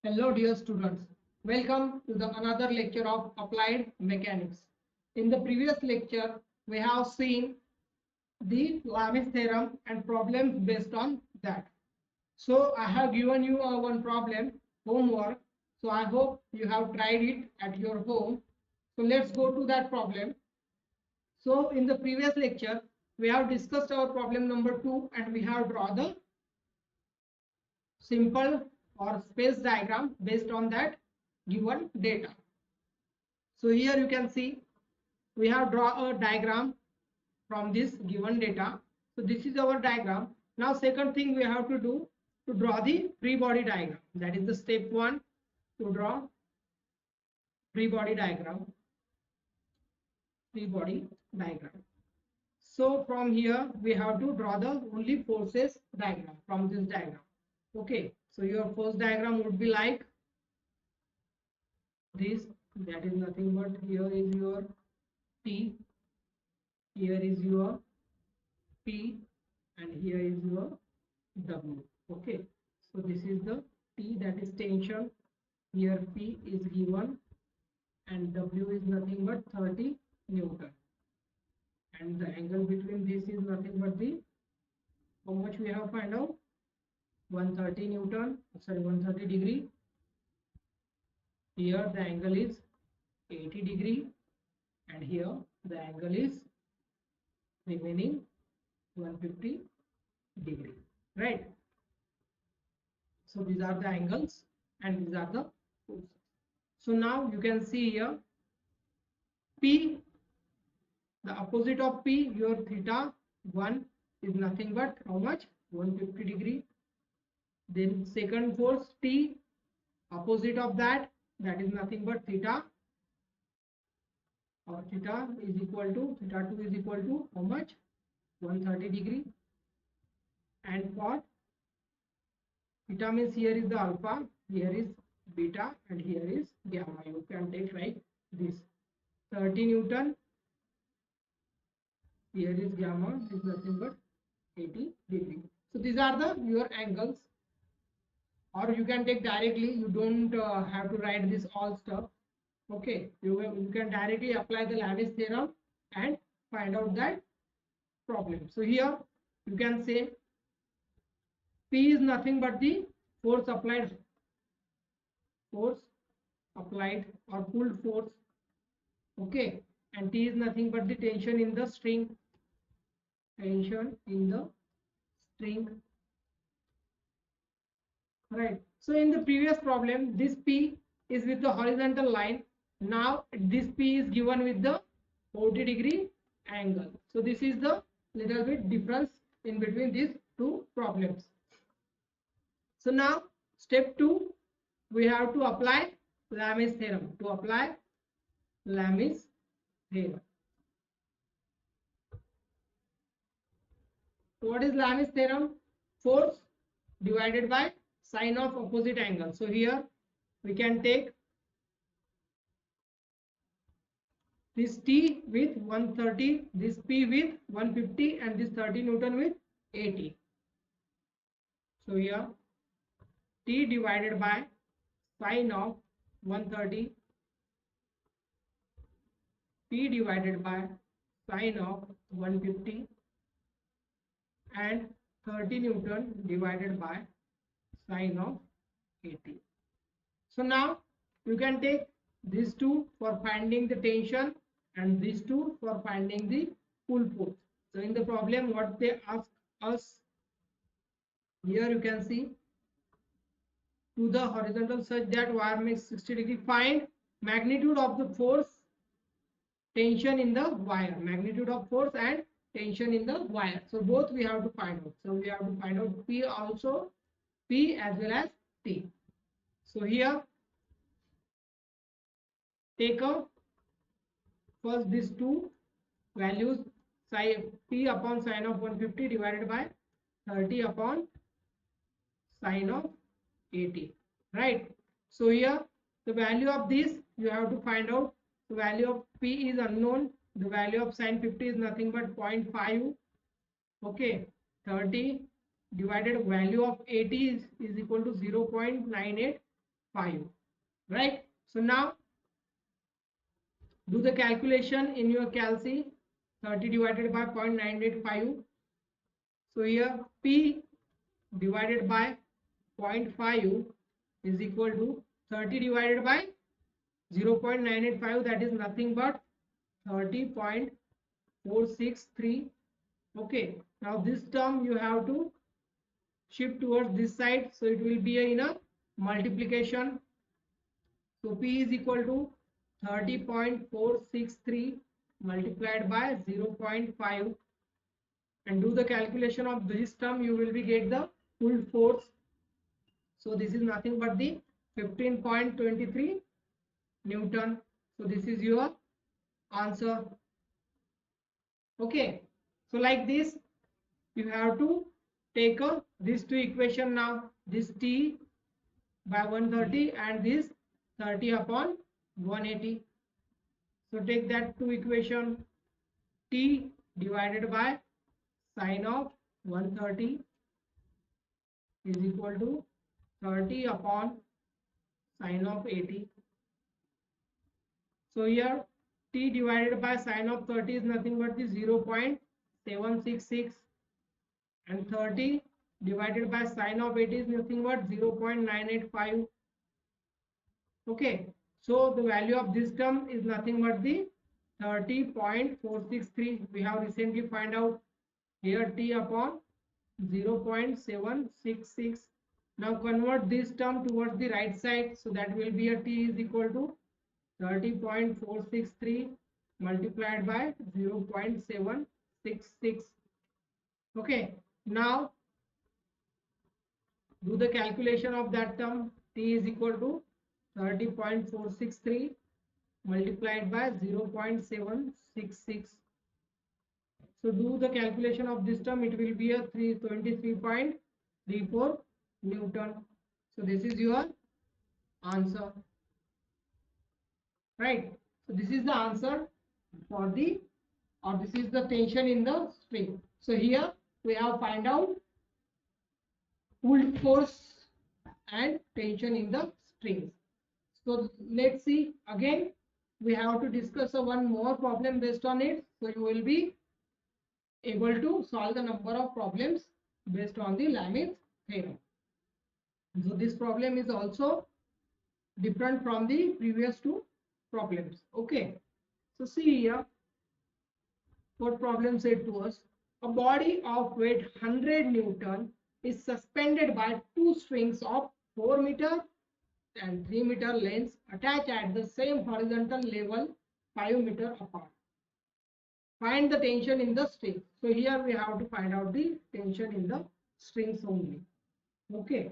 Hello dear students, welcome to the another lecture of applied mechanics. In the previous lecture we have seen the Lamis theorem and problems based on that. So I have given you one problem homework. So I hope you have tried it at your home. So let's go to that problem. So in the previous lecture we have discussed our problem number 2 and we have drawn the simple or space diagram based on that given data. So here you can see we have drawn a diagram from this given data. So this is our diagram. Now second thing we have to do to draw the free body diagram. That is the step 1, to draw free body diagram. Free body diagram. So from here we have to draw the only forces diagram from this diagram. Okay, so your force diagram would be like this. That is nothing but here is your T, here is your P, and here is your W. Okay, so this is the T, that is tension. Here P is given and W is nothing but 30 Newton, and the angle between this is nothing but the, how much we have find out, 130 Newton, sorry, 130 degree. Here the angle is 80 degree and here the angle is remaining 150 degree, right? So these are the angles and these are the forces. So now you can see here P, the opposite of P, your theta 1 is nothing but how much, 150 degree. Then second force T, opposite of that is nothing but theta, or theta is equal to, theta 2 is equal to how much, 130 degree. And for theta means here is the alpha, here is beta, and here is gamma. You can take like this, 30 Newton, here is gamma, is nothing but 80 degree. So these are the your angles, or you can take directly, you don't have to write this all stuff. Okay, you can directly apply the Lamis theorem and find out that problem. So here you can say P is nothing but the force applied or pulled force. Okay, and T is nothing but the tension in the string. Tension in the string. Right. So in the previous problem, this P is with the horizontal line. Now this P is given with the 40 degree angle. So this is the little bit difference in between these two problems. So now step 2, we have to apply Lamis theorem. To apply Lamis theorem. So what is Lamis theorem? Force divided by sine of opposite angle. So here we can take this T with 130, this P with 150, and this 30 Newton with 80. So here T divided by sine of 130, P divided by sine of 150, and 30 Newton divided by sine of 80. So now you can take these two for finding the tension and these two for finding the pull force. So in the problem what they ask us, here you can see, to the horizontal such that wire makes 60 degree, find magnitude of the force, tension in the wire, magnitude of force and tension in the wire. So both we have to find out. So we have to find out P also, P as well as T. So here take a first these two values, P upon sine of 150 divided by 30 upon sine of 80, right? So here the value of this you have to find out. The value of P is unknown, the value of sine 50 is nothing but 0.5. Okay, 30 divided value of 80 is equal to 0.98 5, right? So now do the calculation in your calci. 30 divided by 0.985. So here P divided by 0.5 is equal to 30 divided by 0.985, that is nothing but 30.463. Okay, now this term you have to shift towards this side, so it will be in a multiplication. So P is equal to 30.463 multiplied by 0.5, and do the calculation of this term, you will be get the full force. So this is nothing but the 15.23 Newton. So this is your answer. Okay, so like this you have to take these two equation now, this T by 130 and this 30 upon 180. So take that two equation, T divided by sine of 130 is equal to 30 upon sine of 80. So here T divided by sine of 30 is nothing but the 0.766, and 30 divided by sine of 80 is nothing but 0.985. Okay, so the value of this term is nothing but the 30.463. We have recently find out here T upon 0.766. Now convert this term towards the right side, so that will be a T is equal to 30.463 multiplied by 0.766. Okay, now do the calculation of that term. T is equal to 30.463 multiplied by 0.766. So do the calculation of this term, it will be a 323.34 Newton. So this is your answer, right? So this is the answer for the, or this is the tension in the string. So here we have find out pull force and tension in the strings. So let's see again, we have to discuss one more problem based on it, so you will be able to solve the number of problems based on the Lamy's theorem. So this problem is also different from the previous two problems. Okay, so see here what problem said to us. A body of weight 100 Newton is suspended by two strings of 4 meter and 3 meter lengths attached at the same horizontal level 5 meter apart. Find the tension in the string. So here we have to find out the tension in the strings only. Okay,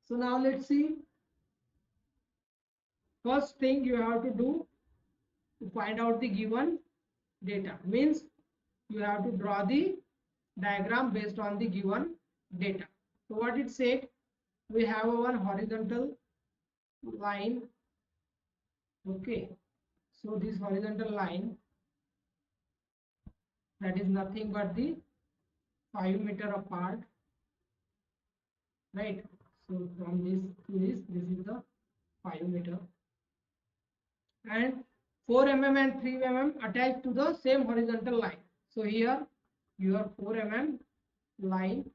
so now let's see. First thing you have to do to find out the given data means you have to draw the diagram based on the given data. So what it said, we have one horizontal line. Okay, so this horizontal line, that is nothing but the 5 meter apart, right? So from this to this is the 5 meter, and 4 mm and 3 mm attached to the same horizontal line. So here your 4 mm line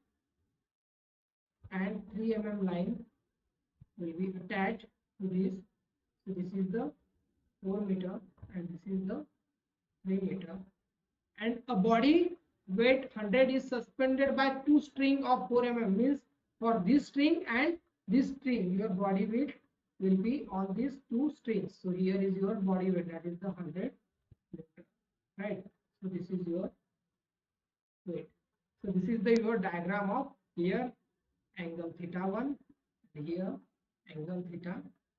and 3 mm line will be attached to this. So this is the 4 meter and this is the 3 meter, and a body weight 100 is suspended by two string of 4 mm, means for this string and this string your body weight will be on these two strings. So here is your body weight, that is the 100 meter, right? So this is your weight. So this is the your diagram of here angle theta 1 and here angle theta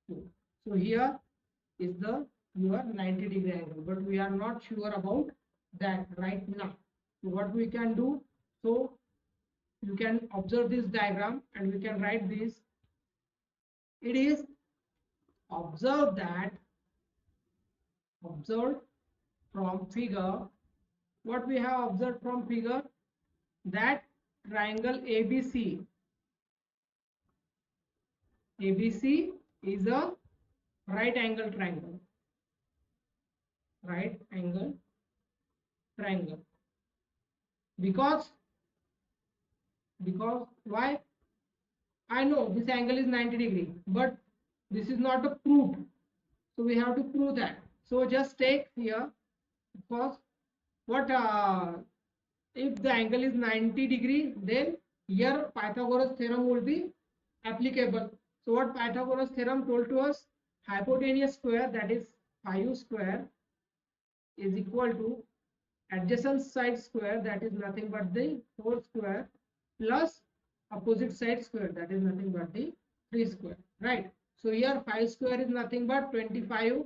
2. So here is the your 90-degree angle, but we are not sure about that right now. So what we can do, so you can observe this diagram and we can write this. It is observe from figure, what we have observed from figure, that triangle ABC ABC is a right angle triangle. Right angle triangle. Because why? I know this angle is 90 degree, but this is not a proof. So we have to prove that. So just take here, because what if the angle is 90 degree, then here Pythagoras theorem will be applicable. So what Pythagoras theorem told to us, hypotenuse square, that is 5 square, is equal to adjacent side square, that is nothing but the 4 square, plus opposite side square, that is nothing but the 3 square, right? So here 5 square is nothing but 25,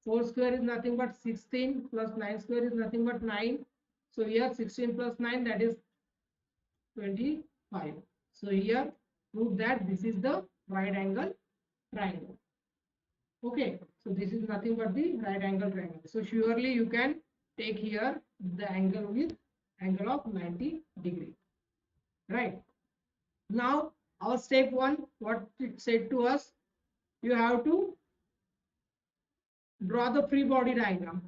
4 square is nothing but 16, plus 9 square is nothing but 9. So here 16 plus 9, that is 25. So here prove that this is the right angle triangle. Okay, so this is nothing but the right angle triangle. So surely you can take here the angle with angle of 90 degree, right? Now our step 1, what it said to us, you have to draw the free body diagram.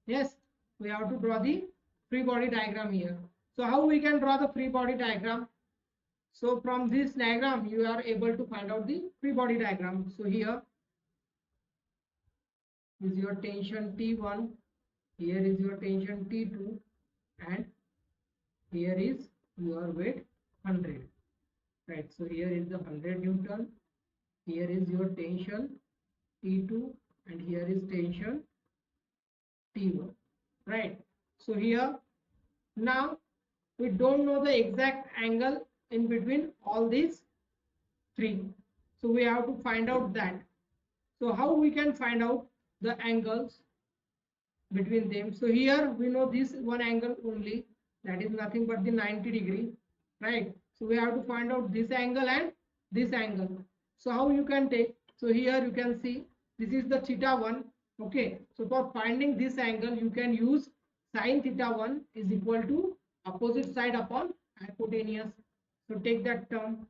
Yes, we have to draw the free body diagram here. So how we can draw the free body diagram? So from this diagram you are able to find out the free body diagram. So here is your tension T1, here is your tension T2, and here is your weight 100, right? So here is the 100 Newton, here is your tension T2, and here is tension T1, right? So here now we don't know the exact angle in between all these three, so we have to find out that. So how we can find out the angles between them? So here we know this one angle only, that is nothing but the 90 degree, right? So we have to find out this angle and this angle. So how you can take? So here you can see this is the theta 1. Okay, so for finding this angle you can use sine theta 1 is equal to opposite side upon hypotenuse. So take that term.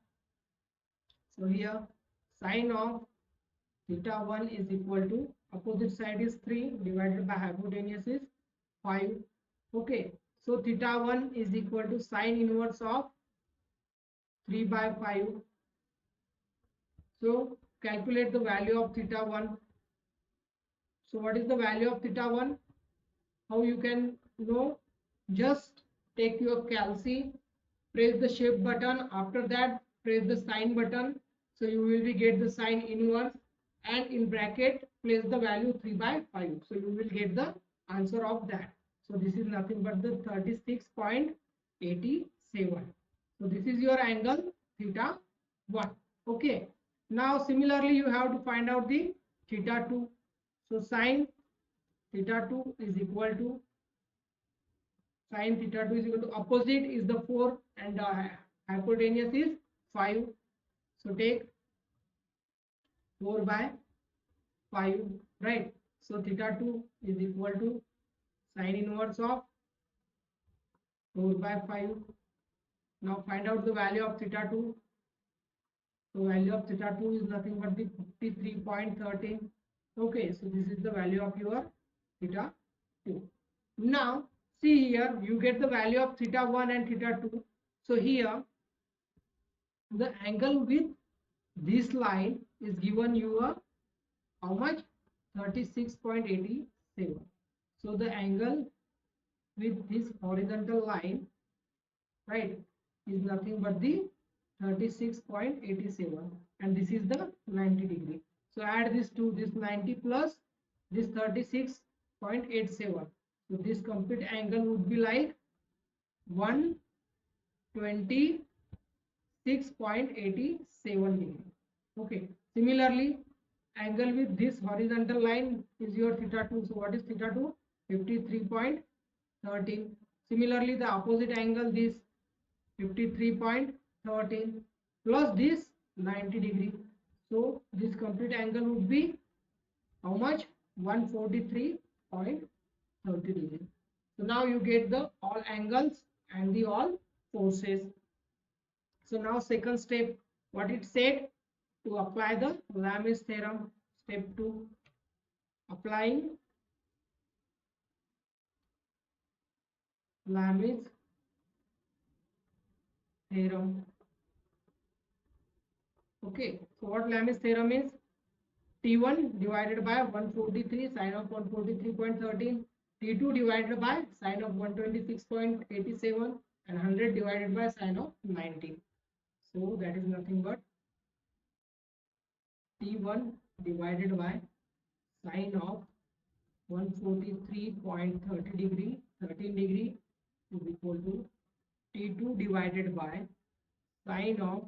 So here sine of theta 1 is equal to opposite side is 3 divided by hypotenuse is 5. Okay, so theta 1 is equal to sine inverse of 3 by 5. So calculate the value of theta 1. So what is the value of theta 1? How you can know? Just take your calci, press the shape button, after that press the sine button. So you will be get the sine inverse, and in bracket place the value 3 by 5. So you will get the answer of that. So this is nothing but the 36.87. So this is your angle theta 1. Okay. Now similarly you have to find out the theta 2. So sine theta 2 is equal to opposite is the 4 and hypotenuse is 5. So take 4 by 5, right? So theta 2 is equal to sine inverse of 4 by 5. Now find out the value of theta 2. So value of theta 2 is nothing but the 53.13. Okay, so this is the value of your theta 2. Now see here, you get the value of theta 1 and theta 2. So here the angle with this line is given you a how much? 36.87. So the angle with this horizontal line, right, is nothing but the 36.87, and this is the 90 degree. So add this to this 90 plus this 36.87. So this complete angle would be like 126.87 degree. Okay, similarly angle with this horizontal line is your theta 2. So what is theta 2? 53.13. Similarly the opposite angle, this 53.13 plus this 90 degree. So this complete angle would be how much? 143.30 degree. So now you get the all angles and the all forces. So now second step, what it said, to apply the Lamis theorem. Step 2, applying Lamis theorem. Okay, so what Lamis theorem is? T1 divided by 143 sine of 143.13, T2 divided by sine of 126.87, and 100 divided by sine of 19. So that is nothing but T1 divided by sine of 143.30 degree 13 degree is equal to T2 divided by sine of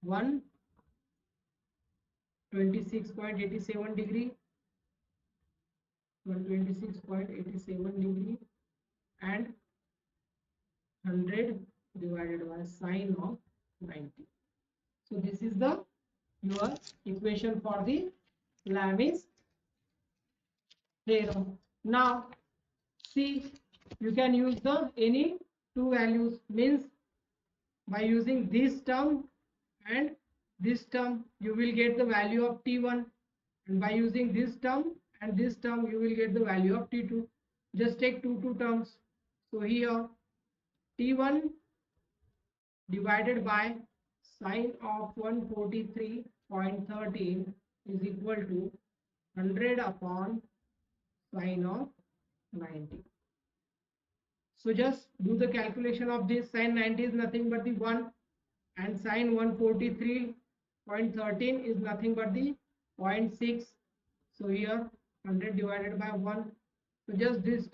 126.87 degree 126.87 degree and 100 divided by sine of 90. So this is the your equation for the Lamis theorem. Now see, you can use the any two values, means by using this term and this term you will get the value of T1, and by using this term and this term you will get the value of T2. Just take two terms. So here T1 divided by sine of 143.13 is equal to 100 upon sine of 90. So just do the calculation of this. Sine 90 is nothing but the 1, and sine 143.13 is nothing but the 0.6. So here 100 divided by 1. So just this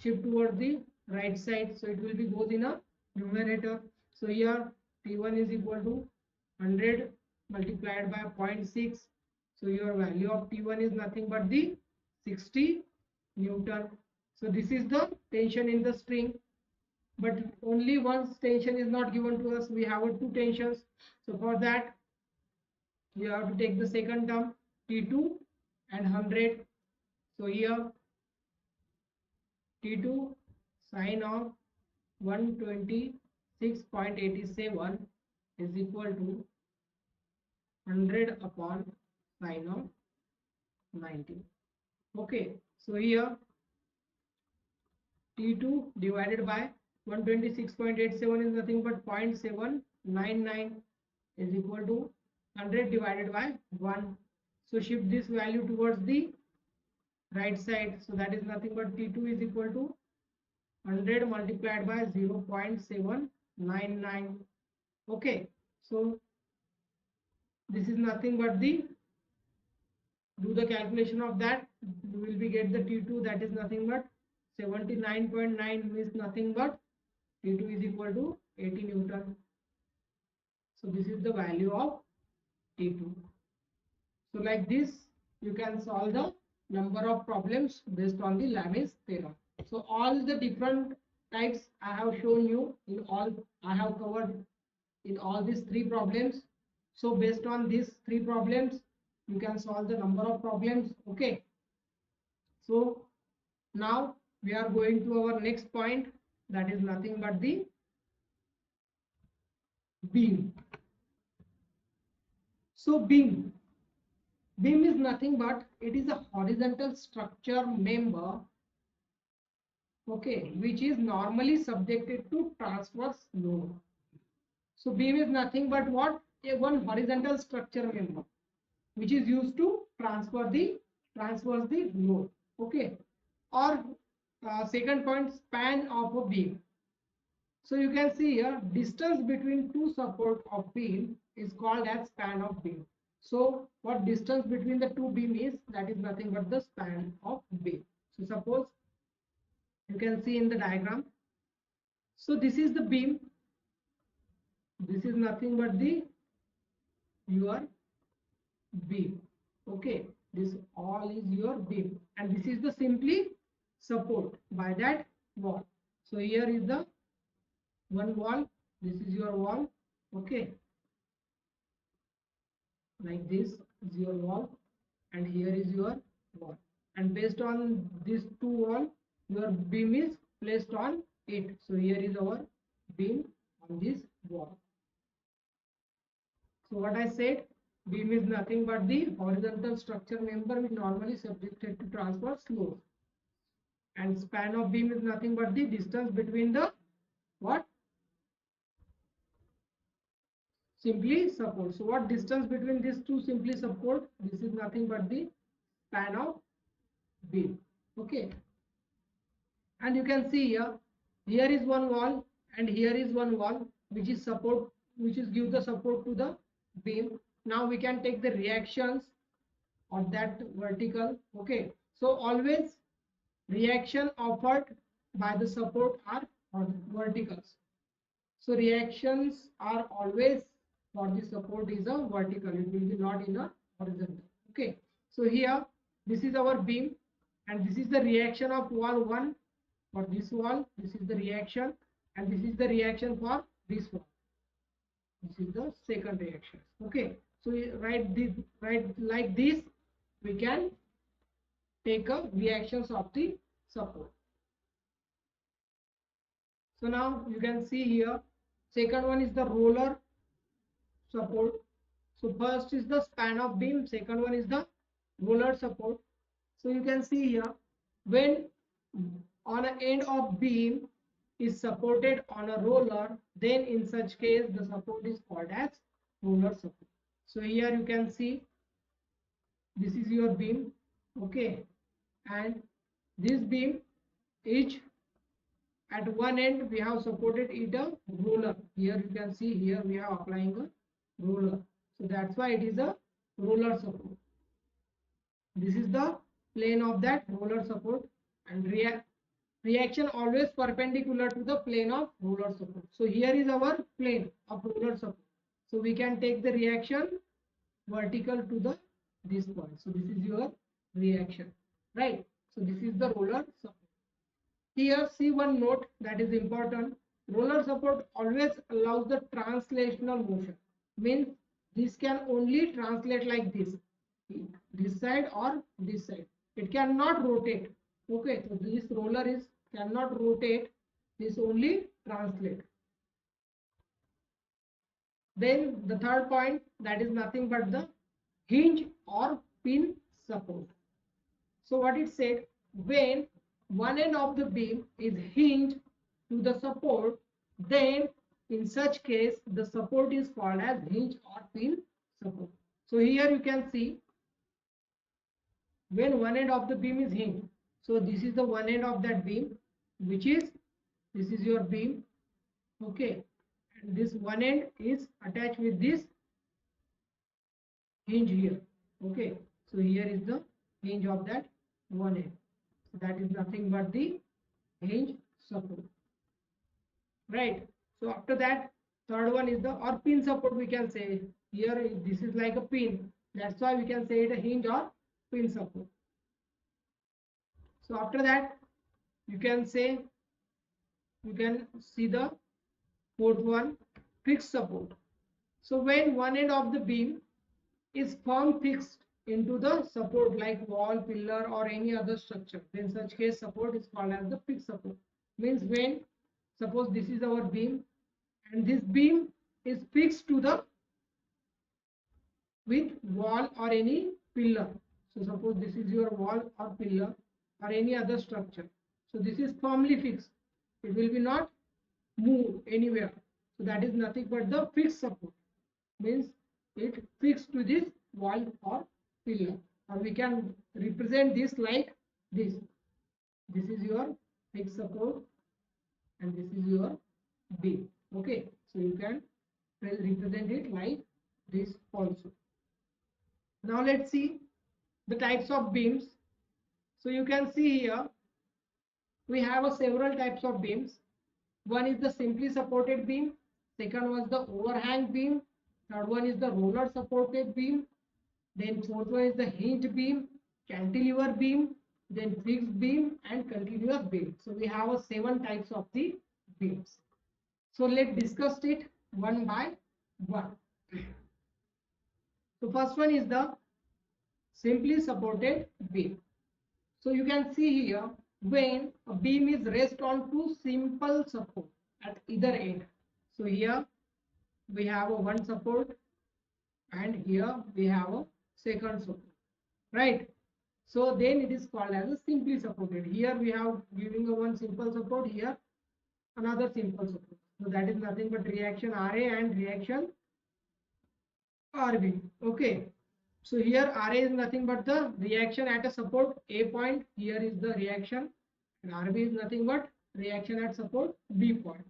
shift towards the right side, so it will be goes in a numerator. So here T1 is equal to 100 multiplied by 0.6. So your value of T1 is nothing but the 60 Newton. So this is the tension in the string, but only one tension is not given to us. We have two tensions. So for that you have to take the second term T2 and 100. So here T2 sine of 126.87 is equal to 100 upon sine of 90. Okay, so here T2 divided by 126.87 is nothing but 0.799 is equal to 100 divided by 1. So shift this value towards the right side. So that is nothing but T2 is equal to 100 multiplied by 0.799. Okay, so this is nothing but the, do the calculation of that, you will be get the T2, that is nothing but 79.9 means nothing but T2 is equal to 80 Newton. So this is the value of T2. So like this you can solve the number of problems based on the Lamis theorem. So all the different types I have shown you in all, I have covered in all these three problems. So based on these three problems you can solve the number of problems. Okay, so now we are going to our next point, that is nothing but the beam. So beam is nothing but it is a horizontal structure member, okay, which is normally subjected to transverse load. So beam is nothing but what? One horizontal structure member which is used to transfer the load. Okay, or second point, span of a beam. So you can see here distance between two support of beam is called as span of beam. So what distance between the two beam is, that is nothing but the span of beam. So suppose you can see in the diagram. So this is the beam. This is nothing but the your beam. Okay, this all is your beam, and this is the simply support by that wall. So here is the one wall, this is your wall. Okay, like this is your wall, and here is your wall, and based on these two wall your beam is placed on it. So here is our beam on this wall. So what I said, beam is nothing but the horizontal structure member which normally subjected to transverse load, and span of beam is nothing but the distance between the what? Simply support. So what distance between these two simply support? This is nothing but the span of beam. Okay, and you can see here is one wall and here is one wall which is support, which is give the support to the beam. Now we can take the reactions of that vertical. Okay, so always reaction offered by the support are verticals. So reactions are always for the support is a vertical, it will be not in a horizontal. Okay, so here this is our beam and this is the reaction of wall 1 for this wall, this is the reaction, and this is the reaction for this wall, this is the second reaction. Okay, so write this, right, like this we can take a reactions of the support. So now you can see here, second one is the roller support. So first is the span of beam, second one is the roller support. So you can see here, when on an end of beam is supported on a roller, then in such case the support is called as roller support. So here you can see this is your beam. Okay, and this beam is at one end we have supported it a roller. Here you can see, here we are applying a roller, so that's why it is a roller support. This is the plane of that roller support, and reaction always perpendicular to the plane of roller support. So here is our plane of roller support, so we can take the reaction vertical to the this point. So this is your reaction, right? So this is the roller support. Here see one note that is important. Roller support always allows the translational motion, means this can only translate like this side or this side, it cannot rotate. Okay, so this roller is cannot rotate, this only translate. Then the third point, that is nothing but the hinge or pin support. So what it said, when one end of the beam is hinged to the support, then in such case the support is called as hinge or pin support. So here you can see, when one end of the beam is hinged, so this is the one end of that beam, which is, this is your beam. Okay, and this one end is attached with this hinge here. Okay, so here is the hinge of that one end, so that is nothing but the hinge support, right? So after that, third one is the or pin support, we can say. Here this is like a pin, that's why we can say it a hinge or pin support. So after that, you can say, you can see the fourth one, fixed support. So when one end of the beam is firm fixed into the support like wall, pillar or any other structure, in such case support is called as the fixed support. Means when, suppose this is our beam and this beam is fixed to the with wall or any pillar. So suppose this is your wall or pillar or any other structure, so this is firmly fixed, it will be not move anywhere. So that is nothing but the fixed support, means it fixed to this wall or pillar, or we can represent this like this. This is your fixed support and this is your beam. Okay, so you can represent it like this also. Now let's see the types of beams. So you can see here we have several types of beams. One is the simply supported beam, second was the overhang beam, third one is the roller supported beam, then fourth one is the hinged beam, cantilever beam, then fixed beam and continuous beam. So we have 7 types of the beams. So let's discuss it one by one. So first one is the simply supported beam. So you can see here, when a beam is rest on two simple support at either end. So here we have one support and here we have a second support, right? So then it is called as a simply supported. Here we have giving a one simple support, here another simple support. So that is nothing but reaction Ra and reaction Rb. Okay. So here Ra is nothing but the reaction at a support A point. Here is the reaction, and Rb is nothing but reaction at support B point.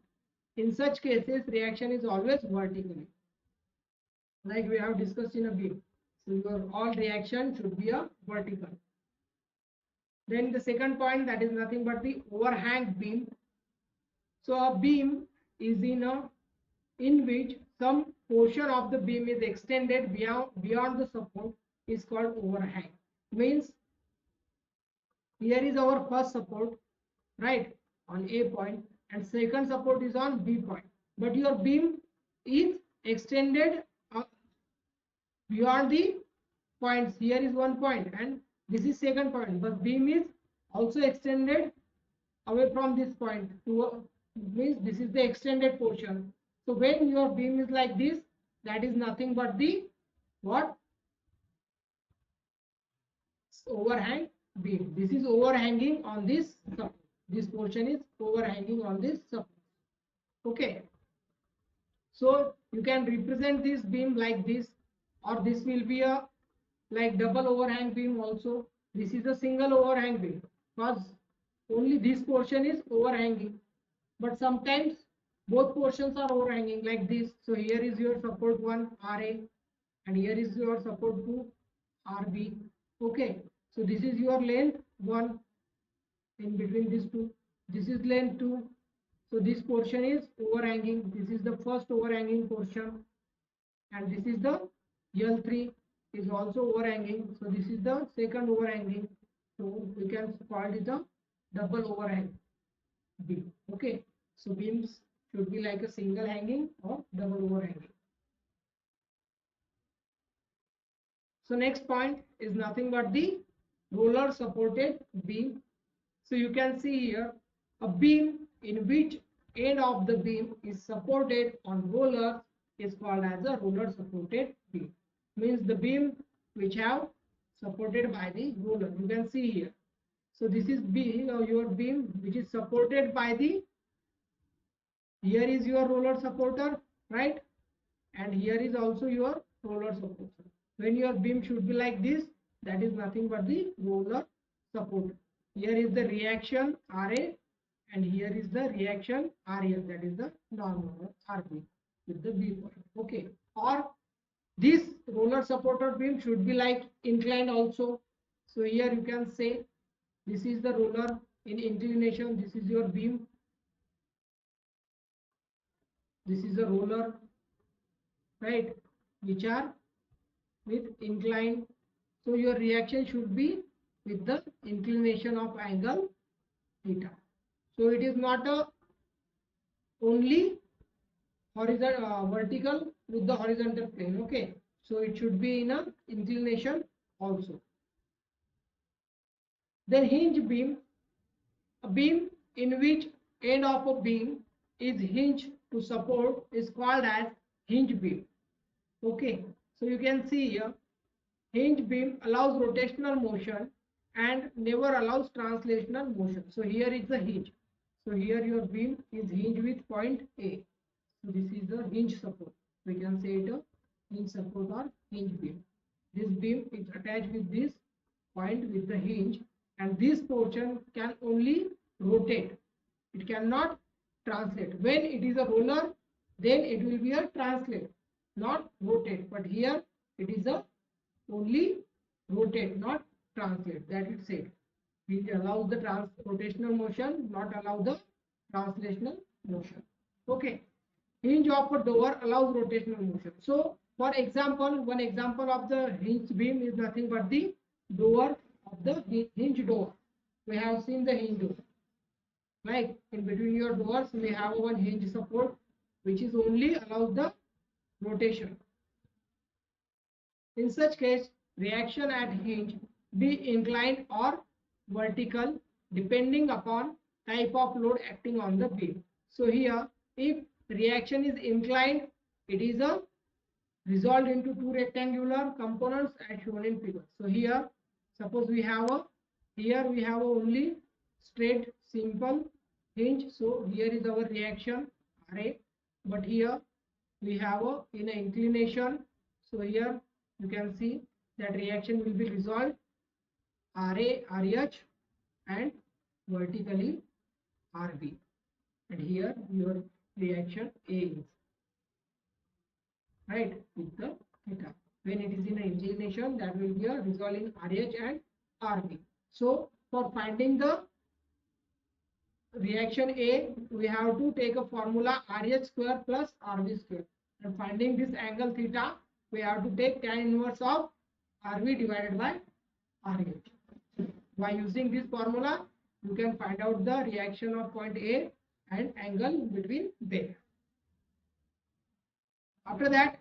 In such cases, reaction is always vertically, like we have discussed in a beam. So your all reaction should be a vertical. Then the second point, that is nothing but the overhang beam. So a beam is in which some portion of the beam is extended beyond the support is called overhang. Means here is our first support, right, on A point, and second support is on B point. But your beam is extended beyond the points. Here is one point and this is second point, but beam is also extended away from this point to means this is the extended portion. So when your beam is like this, that is nothing but the what? Overhang beam. This is overhanging on this support. This portion is overhanging on this support. Okay. So you can represent this beam like this, or this will be a like double overhang beam also. This is a single overhang beam because only this portion is overhanging, but sometimes both portions are overhanging like this. So here is your support 1 Ra and here is your support 2 Rb. Okay, so this is your length 1 in between these two. This is length 2. So this portion is overhanging. This is the first overhanging portion, and this is the L3 is also overhanging. So this is the second overhanging. So we can call it a double overhang beam. Okay. So beams should be like a single hanging or double overhanging. So next point is nothing but the roller supported beam. So you can see here a beam in which end of the beam is supported on roller is called as a roller supported beam. Means the beam which have supported by the roller. You can see here. So this is your beam which is supported by the, here is your roller supporter, right? And here is also your roller supporter. When your beam should be like this, that is nothing but the roller supporter. Here is the reaction Ra and here is the reaction RL, that is the normal RB with the B point. Okay. Or this roller supporter beam should be like inclined also. So here you can say this is the roller in inclination, this is your beam, this is the roller, right, which are with incline. So your reaction should be with the inclination of angle theta. So it is not a only horizontal vertical with the horizontal plane. Okay, so it should be in a inclination also. Then hinge beam, a beam in which end of a beam is hinged to support is called as hinge beam. Okay, so you can see here hinge beam allows rotational motion and never allows translational motion. So here is the hinge. So here your beam is hinged with point A. So this is the hinge support. We can say it a hinge support or hinge beam. This beam is attached with this point with the hinge, and this portion can only rotate. It cannot translate. When it is a roller, then it will be a translate, not rotate. But here it is a only rotate, not translate. That it said. It allows the rotational motion, not allow the translational motion. Okay. Hinge of a door allows rotational motion. So, for example, one example of the hinge beam is nothing but the door of the hinge door. We have seen the hinge door. Like in between your doors, we have one hinge support, which is only allows the rotation. In such case, reaction at hinge be inclined or vertical depending upon type of load acting on the beam. So here, if reaction is inclined, it is a resolved into two rectangular components as shown in figure. So here, suppose we have a, here we have only straight simple hinge. So here is our reaction RA, but here we have a in an inclination. So here you can see that reaction will be resolved RA, RH and vertically RB, and here your reaction A is right with the theta. When it is in an inclination, that will be a resolving RH and RB. So for finding the reaction A, we have to take a formula RH square plus RB square, and finding this angle theta, we have to take tan inverse of RB divided by RH. By using this formula, you can find out the reaction of point A and angle between there. After that,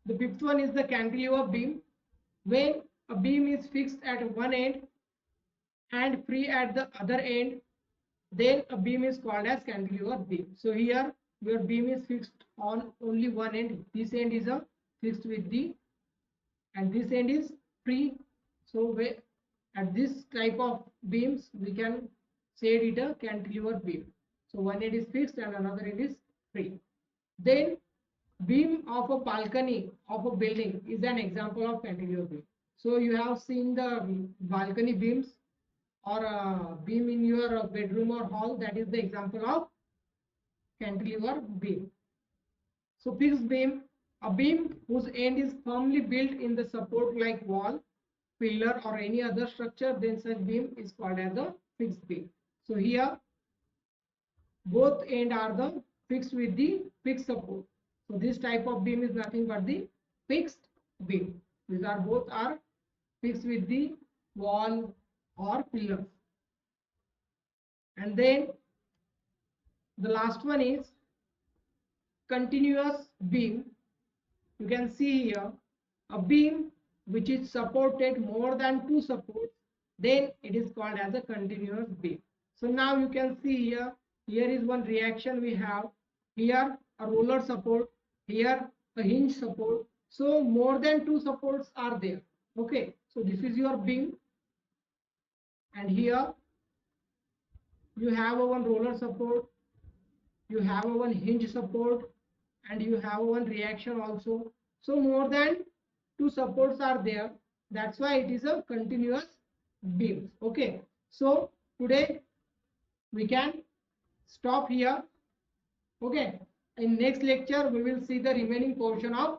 the fifth one is the cantilever beam. When a beam is fixed at one end and free at the other end, then a beam is called as cantilever beam. So here your beam is fixed on only one end. This end is a fixed with the, and this end is free. So at this type of beams we can say it a cantilever beam. So one end is fixed and another end is free. Then beam of a balcony of a building is an example of cantilever beam. So you have seen the balcony beams or a beam in your bedroom or hall, that is the example of cantilever beam. So fixed beam, a beam whose end is firmly built in the support like wall, pillar or any other structure, then such beam is called as a fixed beam. So here both end are the fixed with the fixed support. So this type of beam is nothing but the fixed beam. These are both are fixed with the wall or pillar. And then the last one is continuous beam. You can see here a beam which is supported more than two supports, then it is called as a continuous beam. So now you can see here, here is one reaction we have, here a roller support, here a hinge support. So more than two supports are there. Okay, so this is your beam, and here you have a one roller support, you have a one hinge support, and you have one reaction also. So more than two supports are there, that's why it is a continuous beam. Okay, so today we can stop here. Okay, in next lecture we will see the remaining portion of